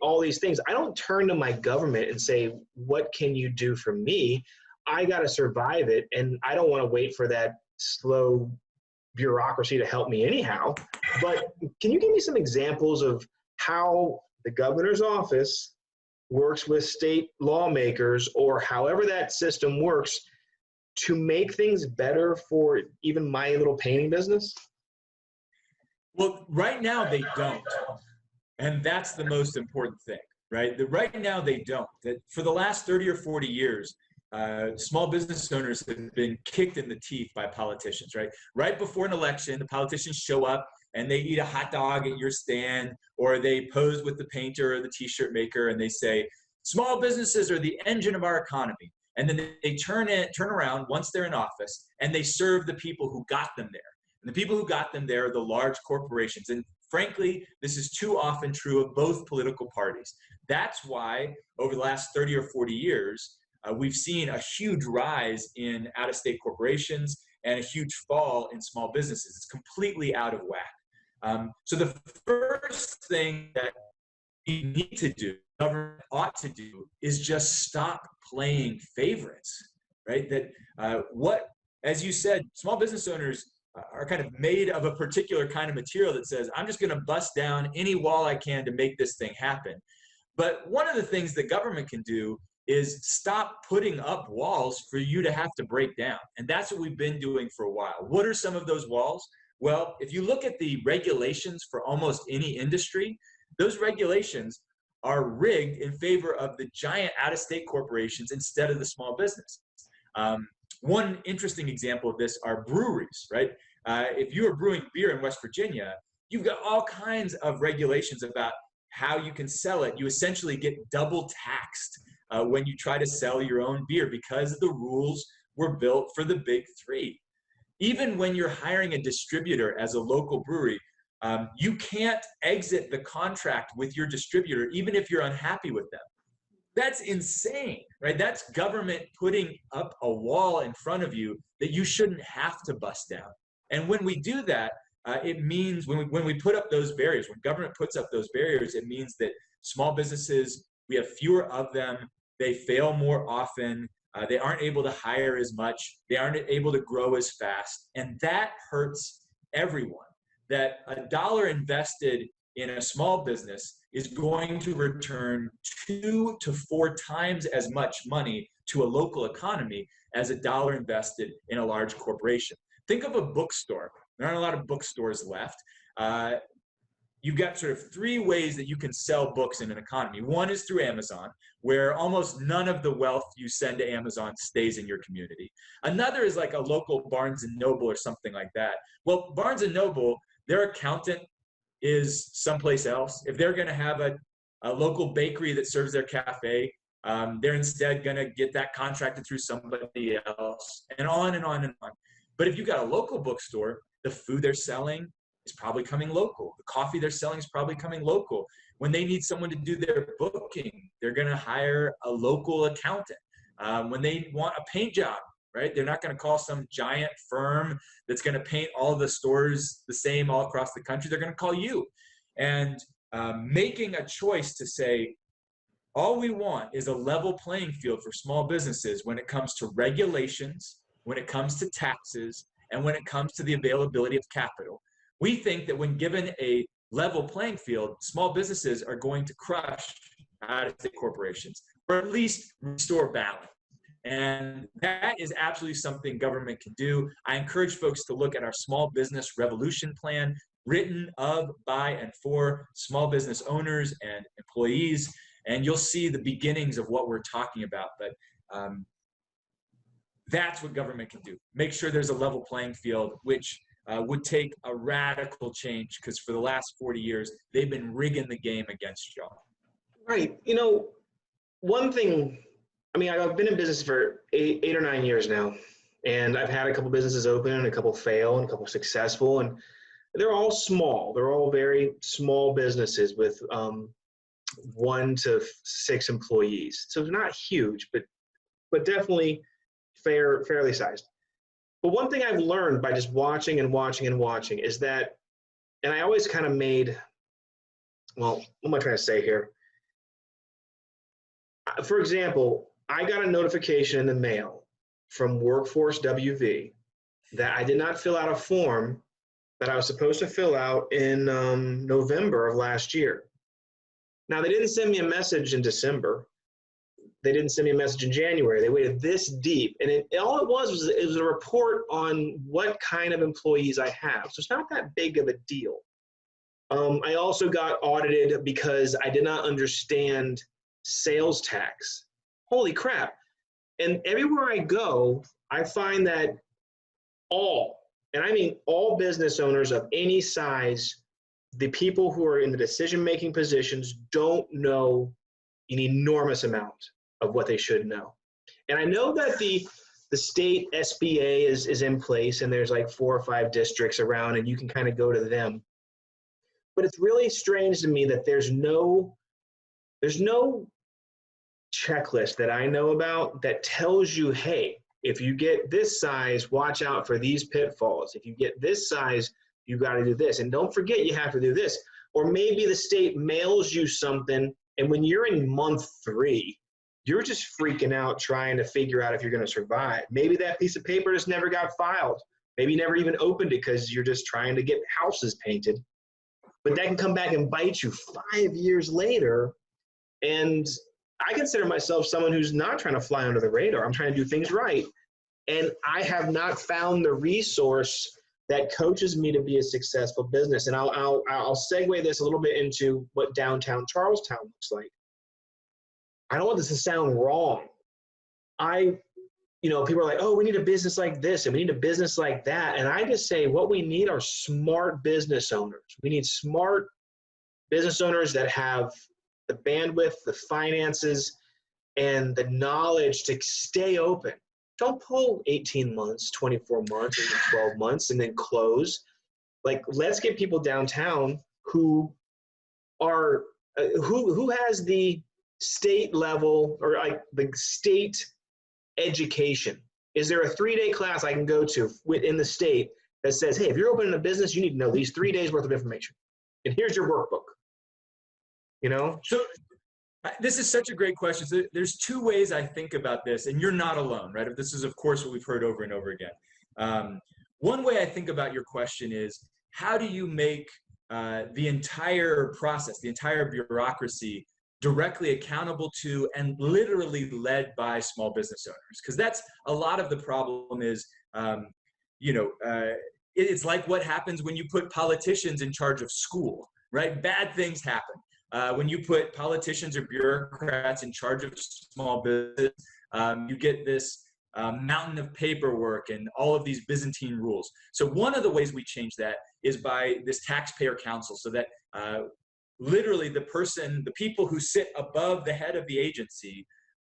all these things, I don't turn to my government and say, what can you do for me? I got to survive it. And I don't want to wait for that slow bureaucracy to help me anyhow. But can you give me some examples of how the governor's office works with state lawmakers, or however that system works, to make things better for even my little painting business? Well, right now they don't. And that's the most important thing, right? Right now they don't. That for the last 30 or 40 years, small business owners have been kicked in the teeth by politicians, right? Right before an election, the politicians show up and they eat a hot dog at your stand, or they pose with the painter or the t-shirt maker and they say, small businesses are the engine of our economy. And then they turn around once they're in office and they serve the people who got them there. And the people who got them there are the large corporations. And frankly, this is too often true of both political parties. That's why over the last 30 or 40 years, we've seen a huge rise in out-of-state corporations and a huge fall in small businesses. It's completely out of whack. So the first thing that we need to do, government ought to do, is just stop playing favorites, right? As you said, small business owners are kind of made of a particular kind of material that says, I'm just going to bust down any wall I can to make this thing happen. But one of the things that government can do is stop putting up walls for you to have to break down. And that's what we've been doing for a while. What are some of those walls? Well, if you look at the regulations for almost any industry, those regulations are rigged in favor of the giant out-of-state corporations instead of the small business. One interesting example of this are breweries, right? If you are brewing beer in West Virginia, you've got all kinds of regulations about how you can sell it. You essentially get double taxed when you try to sell your own beer because the rules were built for the big three. Even when you're hiring a distributor as a local brewery, You can't exit the contract with your distributor, even if you're unhappy with them. That's insane, right? That's government putting up a wall in front of you that you shouldn't have to bust down. And when we do that, it means when we put up those barriers, when government puts up those barriers, it means that small businesses, we have fewer of them, they fail more often, they aren't able to hire as much, they aren't able to grow as fast, and that hurts everyone. That a dollar invested in a small business is going to return 2 to 4 times as much money to a local economy as a dollar invested in a large corporation. Think of a bookstore. There aren't a lot of bookstores left. You've got sort of 3 ways that you can sell books in an economy. One is through Amazon, where almost none of the wealth you send to Amazon stays in your community. Another is like a local Barnes and Noble or something like that. Well, Barnes and Noble, their accountant is someplace else. If they're going to have a local bakery that serves their cafe, they're instead going to get that contracted through somebody else, and on and on and on. But if you've got a local bookstore, the food they're selling is probably coming local. The coffee they're selling is probably coming local. When they need someone to do their booking, they're going to hire a local accountant. When they want a paint job, right? They're not going to call some giant firm that's going to paint all the stores the same all across the country. They're going to call you. And making a choice to say, all we want is a level playing field for small businesses when it comes to regulations, when it comes to taxes, and when it comes to the availability of capital. We think that when given a level playing field, small businesses are going to crush out-of-state corporations, or at least restore balance. And that is absolutely something government can do. I encourage folks to look at our Small Business Revolution Plan, written of, by, and for small business owners and employees, and you'll see the beginnings of what we're talking about. But that's what government can do. Make sure there's a level playing field, which would take a radical change, because for the last 40 years, they've been rigging the game against y'all. Right. You know, one thing, I mean, I've been in business for 8 or 9 years now, and I've had a couple businesses open and a couple fail and a couple successful, and they're all small. They're all very small businesses with 1 to 6 employees. So they're not huge, but definitely fairly sized. But one thing I've learned by just watching and watching and watching is that, and I always kind of made, well, what am I trying to say here? For example, I got a notification in the mail from Workforce WV that I did not fill out a form that I was supposed to fill out in November of last year. Now, they didn't send me a message in December. They didn't send me a message in January. They waited this deep. And all it was a report on what kind of employees I have. So it's not that big of a deal. I also got audited because I did not understand sales tax. Holy crap. And everywhere I go, I find that and I mean all business owners of any size, the people who are in the decision-making positions don't know an enormous amount of what they should know. And I know that the state SBA is in place, and there's like 4 or 5 districts around, and you can kind of go to them. But it's really strange to me that there's no checklist that I know about that tells you, hey, if you get this size, watch out for these pitfalls. If you get this size, you got to do this. And don't forget, you have to do this. Or maybe the state mails you something, and when you're in month 3, you're just freaking out trying to figure out if you're going to survive. Maybe that piece of paper just never got filed. Maybe you never even opened it because you're just trying to get houses painted. But that can come back and bite you 5 years later. And I consider myself someone who's not trying to fly under the radar. I'm trying to do things right. And I have not found the resource that coaches me to be a successful business. And I'll segue this a little bit into what downtown Charlestown looks like. I don't want this to sound wrong. People are like, oh, we need a business like this and we need a business like that. And I just say what we need are smart business owners. We need smart business owners that have the bandwidth, the finances, and the knowledge to stay open. Don't pull 18 months, 24 months, and 12 months and then close. Like, let's get people downtown who are who has the state level or like the state education. Is there a 3-day class I can go to within the state that says, hey, if you're opening a business, you need to know these 3 days worth of information, and here's your workbook, you know? So this is such a great question. So there's two ways I think about this, and you're not alone, right? This is, of course, what we've heard over and over again. One way I think about your question is, how do you make the entire process, the entire bureaucracy, directly accountable to and literally led by small business owners? Because that's a lot of the problem is, it's like what happens when you put politicians in charge of school, right? Bad things happen. When you put politicians or bureaucrats in charge of small business, you get this mountain of paperwork and all of these Byzantine rules. So one of the ways we change that is by this taxpayer council, so that literally the people who sit above the head of the agency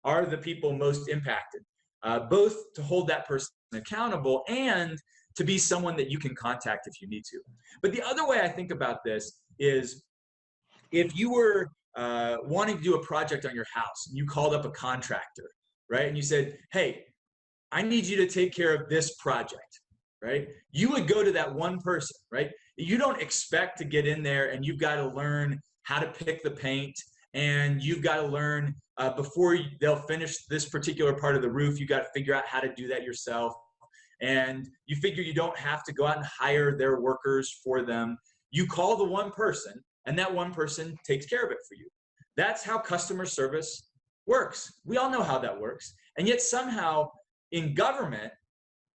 are the people most impacted, both to hold that person accountable and to be someone that you can contact if you need to. But the other way I think about this is, if you were wanting to do a project on your house, and you called up a contractor, right? And you said, hey, I need you to take care of this project, right? You would go to that one person, right? You don't expect to get in there and you've got to learn how to pick the paint, and you've got to learn before they'll finish this particular part of the roof, you got to figure out how to do that yourself. And you figure you don't have to go out and hire their workers for them. You call the one person, and that one person takes care of it for you. That's how customer service works. We all know how that works. And yet somehow in government,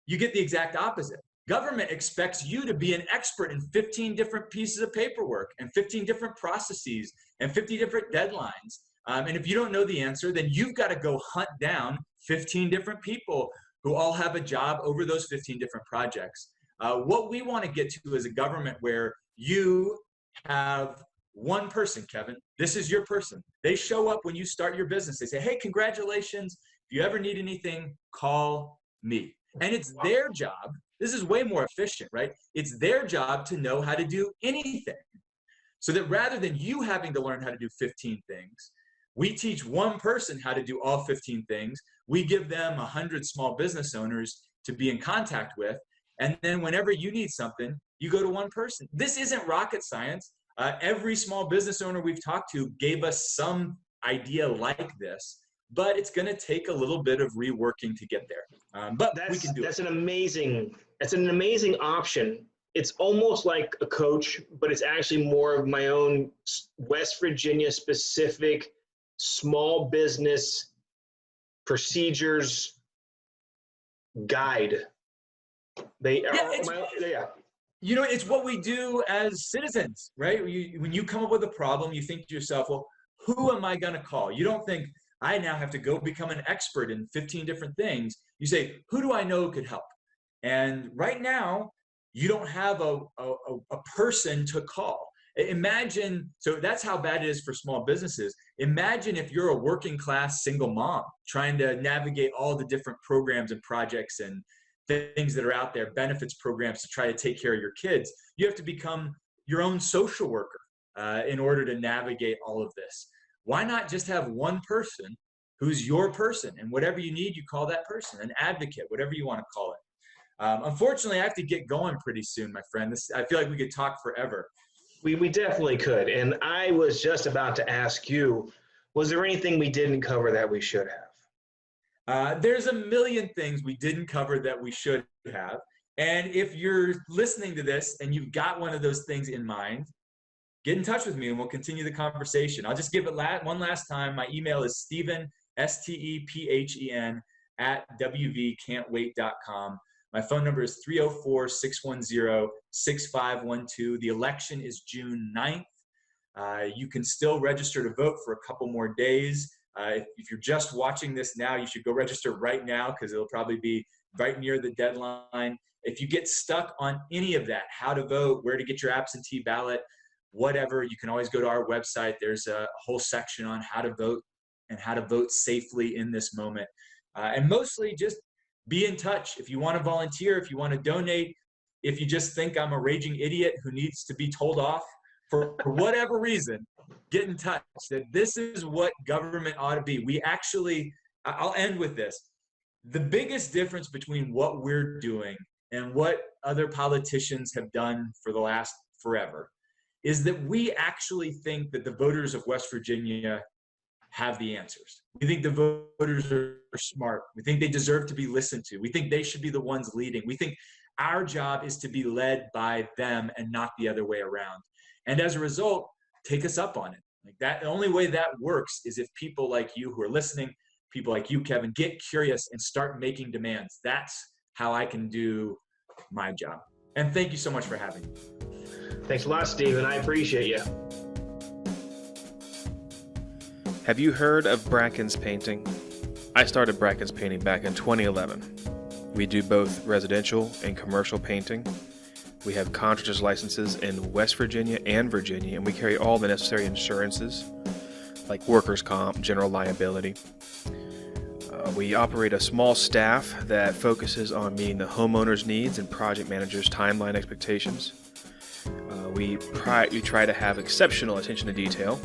you get the exact opposite. Government expects you to be an expert in 15 different pieces of paperwork and 15 different processes and 50 different deadlines. And if you don't know the answer, then you've got to go hunt down 15 different people who all have a job over those 15 different projects. What we want to get to is a government where you have one person, Kevin. This is your person. They show up when you start your business. They say, hey, congratulations. If you ever need anything, call me. And it's their job. This is way more efficient, right? It's their job to know how to do anything. So that rather than you having to learn how to do 15 things, we teach one person how to do all 15 things. We give them 100 small business owners to be in contact with. And then whenever you need something, you go to one person. This isn't rocket science. Every small business owner we've talked to gave us some idea like this, but it's going to take a little bit of reworking to get there. But we can do it. That's an amazing option. It's almost like a coach, but it's actually more of my own West Virginia specific small business procedures guide. You know, it's what we do as citizens, right? When you come up with a problem, you think to yourself, well, who am I going to call? You don't think, I now have to go become an expert in 15 different things. You say, who do I know could help? And right now, you don't have a person to call. Imagine, so that's how bad it is for small businesses. Imagine if you're a working class single mom trying to navigate all the different programs and projects and things that are out there, benefits programs to try to take care of your kids. You have to become your own social worker in order to navigate all of this. Why not just have one person who's your person, and whatever you need, you call that person, an advocate, whatever you want to call it. Unfortunately, I have to get going pretty soon, my friend. I feel like we could talk forever. We definitely could. And I was just about to ask you, was there anything we didn't cover that we should have? There's a million things we didn't cover that we should have. And if you're listening to this and you've got one of those things in mind, get in touch with me and we'll continue the conversation. I'll just give it one last time. My email is Stephen, STEPHEN, @wvcan'twait.com. My phone number is 304-610-6512. The election is June 9th. You can still register to vote for a couple more days. If you're just watching this now, you should go register right now because it'll probably be right near the deadline. If you get stuck on any of that, how to vote, where to get your absentee ballot, whatever, you can always go to our website. There's a whole section on how to vote and how to vote safely in this moment. And mostly just be in touch. If you want to volunteer, if you want to donate, if you just think I'm a raging idiot who needs to be told off for whatever reason, get in touch. That this is what government ought to be. We actually, I'll end with this. The biggest difference between what we're doing and what other politicians have done for the last forever is that we actually think that the voters of West Virginia have the answers. We think the voters are smart. We think they deserve to be listened to. We think they should be the ones leading. We think our job is to be led by them and not the other way around. And as a result, take us up on it. Like that, the only way that works is if people like you who are listening, people like you, Kevin, get curious and start making demands. That's how I can do my job. And thank you so much for having me. Thanks a lot, Stephen. I appreciate you. Have you heard of Brackens Painting? I started Brackens Painting back in 2011. We do both residential and commercial painting. We have contractor's licenses in West Virginia and Virginia, and we carry all the necessary insurances like workers' comp, general liability. We operate a small staff that focuses on meeting the homeowner's needs and project managers' timeline expectations. We try to have exceptional attention to detail.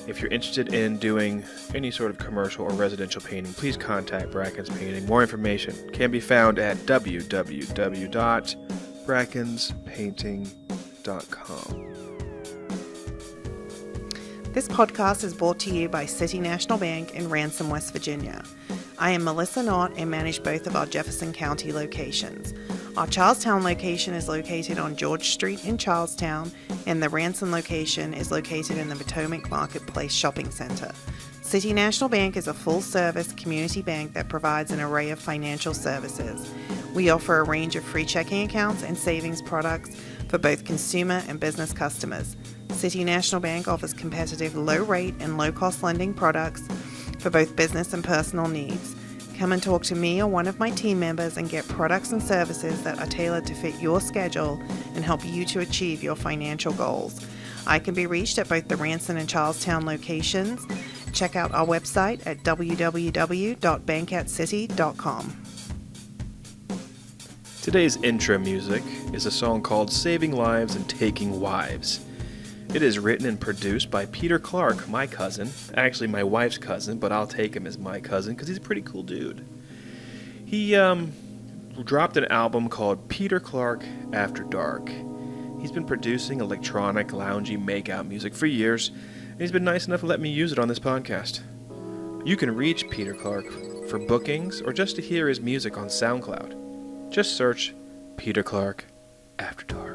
If you're interested in doing any sort of commercial or residential painting, please contact Brackens Painting. More information can be found at www.brackenspainting.com. This podcast is brought to you by City National Bank in Ransom, West Virginia. I am Melissa Knott and manage both of our Jefferson County locations. Our Charlestown location is located on George Street in Charlestown, and the Ransom location is located in the Potomac Marketplace Shopping Center. City National Bank is a full-service community bank that provides an array of financial services. We offer a range of free checking accounts and savings products for both consumer and business customers. City National Bank offers competitive low-rate and low-cost lending products for both business and personal needs. Come and talk to me or one of my team members and get products and services that are tailored to fit your schedule and help you to achieve your financial goals. I can be reached at both the Ransom and Charlestown locations. Check out our website at www.bankatscity.com. Today's intro music is a song called Saving Lives and Taking Wives. It is written and produced by Peter Clark, my cousin. Actually, my wife's cousin, but I'll take him as my cousin because he's a pretty cool dude. He dropped an album called Peter Clark After Dark. He's been producing electronic, loungy, make-out music for years, and he's been nice enough to let me use it on this podcast. You can reach Peter Clark for bookings or just to hear his music on SoundCloud. Just search Peter Clark After Dark.